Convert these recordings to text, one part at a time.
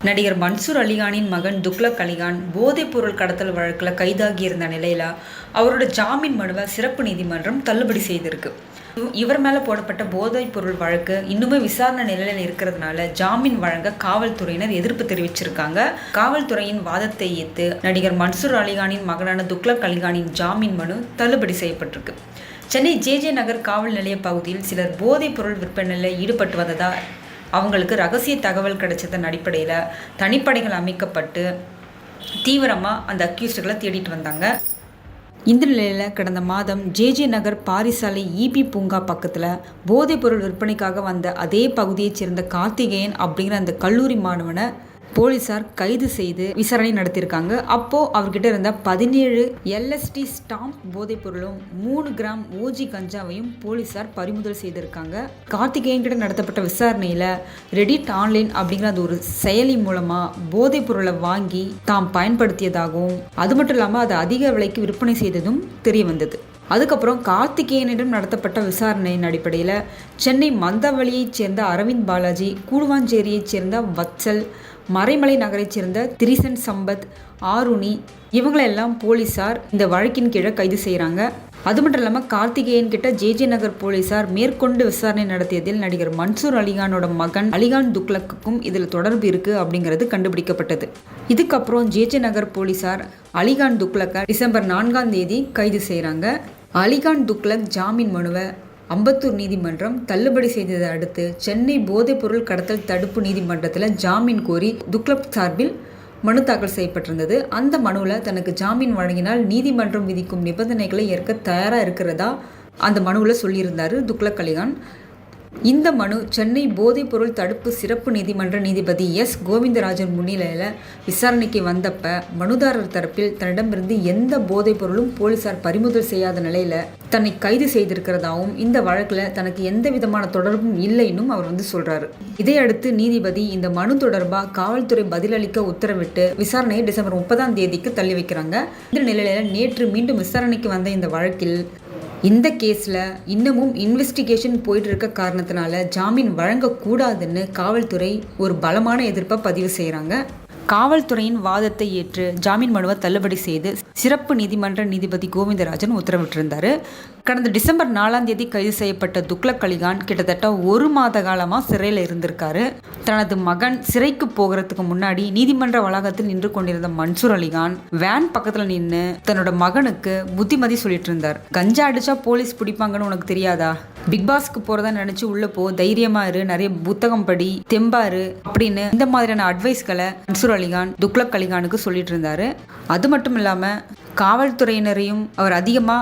நடிகர் மன்சூர் அலிகானின் மகன் துக்ளக் அலிகான் போதைப் பொருள் கடத்தல் வழக்கில் கைதாகியிருந்த நிலையில் அவரோட ஜாமீன் மனுவை சிறப்பு நீதிமன்றம் தள்ளுபடி செய்திருக்கு. இவர் மேலே போடப்பட்ட போதைப் பொருள் வழக்கு இன்னுமே விசாரணை நிலையில் இருக்கிறதுனால ஜாமீன் வழங்க காவல்துறையினர் எதிர்ப்பு தெரிவிச்சிருக்காங்க. காவல்துறையின் வாதத்தை ஏற்று நடிகர் மன்சூர் அலிகானின் மகனான துக்ளக் அலிகானின் ஜாமீன் மனு தள்ளுபடி செய்யப்பட்டிருக்கு. சென்னை ஜே நகர் காவல் நிலைய பகுதியில் சிலர் போதைப் பொருள் விற்பனையில் ஈடுபட்டு வந்ததா அவங்களுக்கு ரகசிய தகவல் கிடைச்சதன் அடிப்படையில் தனிப்படைகள் அமைக்கப்பட்டு தீவிரமாக அந்த அக்யூஸ்டுகளை தேடிட்டு வந்தாங்க. இந்த நிலையில் கடந்த மாதம் ஜே நகர் பாரிசாலை இபி பூங்கா பக்கத்தில் போதைப்பொருள் விற்பனைக்காக வந்த அதே பகுதியைச் சேர்ந்த கார்த்திகேயன் அப்படிங்கிற அந்த கல்லூரி மாணவனை போலீசார் கைது செய்து விசாரணை நடத்தியிருக்காங்க. அப்போது அவர்கிட்ட இருந்த 17 LSD ஸ்டாம்ப் போதைப் பொருளும் 3 கிராம் ஓஜி கஞ்சாவையும் போலீசார் பறிமுதல் செய்திருக்காங்க. கார்த்திகேயன் கிட்ட நடத்தப்பட்ட விசாரணையில் ரெடிட் ஆன்லைன் அப்படிங்கிற அந்த ஒரு செயலி மூலமாக போதைப் பொருளை வாங்கி தாம் பயன்படுத்தியதாகவும் அது மட்டும் இல்லாமல் அதை அதிக விலைக்கு விற்பனை செய்ததும் தெரிய வந்தது. அதுக்கப்புறம் கார்த்திகேயனிடம் நடத்தப்பட்ட விசாரணையின் அடிப்படையில் சென்னை மந்தவெளியைச் சேர்ந்த அரவிந்த் பாலாஜி, கூடுவாஞ்சேரியைச் சேர்ந்த வத்சல், மறைமலை நகரைச் சேர்ந்த திரிசன் சம்பத், ஆருணி இவங்களெல்லாம் போலீசார் இந்த வழக்கின் கீழே கைது செய்கிறாங்க. அது மட்டும் இல்லாமல் கார்த்திகேயன் கிட்ட ஜே நகர் போலீசார் மேற்கொண்டு விசாரணை நடத்தியதில் நடிகர் மன்சூர் அலிகானோட மகன் அலிகான் துக்ளக்குக்கும் இதில் தொடர்பு இருக்குது அப்படிங்கிறது கண்டுபிடிக்கப்பட்டது. இதுக்கப்புறம் ஜே நகர் போலீசார் அலிகான் துக்ளக்கை டிசம்பர் 4ஆம் தேதி கைது செய்கிறாங்க. அலிகான் துக்ளக் ஜாமீன் மனுவை அம்பத்தூர் நீதிமன்றம் தள்ளுபடி செய்ததை அடுத்து சென்னை போதைப்பொருள் கடத்தல் தடுப்பு நீதிமன்றத்தில் ஜாமீன் கோரி துக்ளக் சார்பில் மனு தாக்கல் செய்யப்பட்டிருந்தது. அந்த மனுவில் தனக்கு ஜாமீன் வழங்கினால் நீதிமன்றம் விதிக்கும் நிபந்தனைகளை ஏற்க தயாராக இருக்கிறதா அந்த மனுவில் சொல்லியிருந்தார் துக்ளக் அலிகான். இந்த மனு சென்னை போதைப்பொருள் தடுப்பு சிறப்பு நீதிமன்ற நீதிபதி எஸ் கோவிந்தராஜன் முன்னிலையில் விசாரணைக்கு வந்தப்ப மனுதாரர் தரப்பில் தன்னிடமிருந்து எந்த போதைப் பொருளும் போலீசார் பறிமுதல் செய்யாத நிலையில் தன்னை கைது செய்திருக்கிறதாவும் இந்த வழக்கில் தனக்கு எந்த விதமான தொடர்பும் இல்லைன்னும் அவர் சொல்றாரு. இதையடுத்து நீதிபதி இந்த மனு தொடர்பாக காவல்துறை பதிலளிக்க உத்தரவிட்டு விசாரணையை டிசம்பர் 30ஆம் தேதிக்கு தள்ளி வைக்கிறாங்க. இந்த நிலையில் நேற்று மீண்டும் விசாரணைக்கு வந்த இந்த வழக்கில் இந்த கேஸில் இன்னமும் இன்வெஸ்டிகேஷன் போயிட்டு இருக்க காரணத்தினால ஜாமீன் வழங்கக்கூடாதுன்னு காவல்துறை ஒரு பலமான எதிர்ப்பை பதிவு செய்கிறாங்க. காவல்துறையின் வாதத்தை ஏற்று ஜாமீன் மனுவை தள்ளுபடி செய்து சிறப்பு நீதிமன்ற நீதிபதி கோவிந்தராஜன் உத்தரவிட்டிருந்தார். கடந்த டிசம்பர் 4ஆம் தேதி கைது செய்யப்பட்ட துக்ளக் அலிகான் கிட்டத்தட்ட 1 மாத காலமாக சிறையில் இருந்திருக்காரு. தனது மகன் சிறைக்கு போகிறதுக்கு முன்னாடி நீதிமன்ற வளாகத்தில் நின்று கொண்டிருந்த மன்சூர் அலிகான் வேன் பக்கத்தில் நின்று தன்னோட மகனுக்கு புத்திமதி சொல்லிட்டு இருந்தார். கஞ்சா அடிச்சா போலீஸ் பிடிப்பாங்கன்னு உனக்கு தெரியாதா? பிக் பாஸ்க்கு போறதா நினைச்சு உள்ள போ, தைரியமா இரு, நிறைய புத்தகம் படி, தெம்பாரு அப்படின்னு இந்த மாதிரியான அட்வைஸ்களை மன்சூர் அலிகான் துக்ளக் அலிகானுக்கு சொல்லிட்டு இருந்தாரு. அது மட்டும் இல்லாம காவல்துறையினரையும் அவர் அதிகமா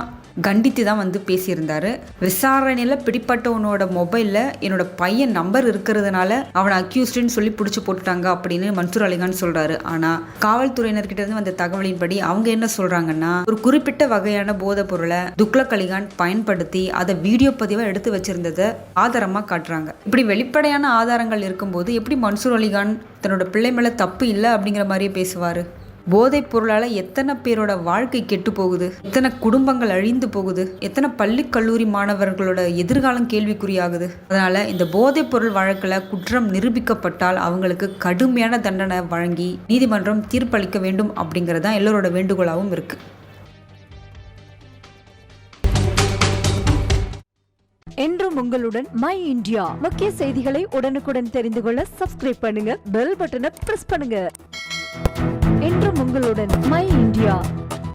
கண்டித்து தான் பேசியிருந்தாரு. விசாரணையில் பிடிப்பட்டவனோட மொபைலில் என்னோட பையன் நம்பர் இருக்கிறதுனால அவனை அக்யூஸ்டுன்னு சொல்லி பிடிச்சி போட்டுட்டாங்க அப்படின்னு மன்சூர் அலிகான் சொல்றாரு. ஆனால் காவல்துறையினர்கிட்ட இருந்து வந்த தகவலின்படி அவங்க என்ன சொல்றாங்கன்னா, ஒரு குறிப்பிட்ட வகையான போதைப் பொருளை துக்ளக் அலிகான் பயன்படுத்தி அதை வீடியோ பதிவாக எடுத்து வச்சிருந்ததை ஆதாரமாக காட்டுறாங்க. இப்படி வெளிப்படையான ஆதாரங்கள் இருக்கும்போது எப்படி மன்சூர் அலிகான் தன்னோட பிள்ளை மேலே தப்பு இல்லை அப்படிங்கிற மாதிரியே பேசுவார்? போதைப் பொருளால் எத்தனை பேரோட வாழ்க்கை கெட்டு போகுது, எத்தனை குடும்பங்கள் அழிந்து போகுது, எத்தனை பள்ளி கல்லூரி மாணவர்களோட எதிர்காலம் கேள்விக்குறியாகுது. அதனால இந்த போதைப் பொருள் வழக்கில் குற்றம் நிரூபிக்கப்பட்டால் அவங்களுக்கு கடுமையான தண்டனை வழங்கி நீதிமன்றம் தீர்ப்பளிக்க வேண்டும் அப்படிங்கிறது தான் எல்லோரோட வேண்டுகோளாகவும் இருக்கு. என்றும் உங்களுடன் மை இந்தியா. முக்கிய செய்திகளை உடனுக்குடன் தெரிந்து கொள்ள சப்ஸ்கிரைப் பண்ணுங்க, பெல் பட்டனை பிரஸ் பண்ணுங்க. என்றும் உங்களுடன் மை இந்தியா.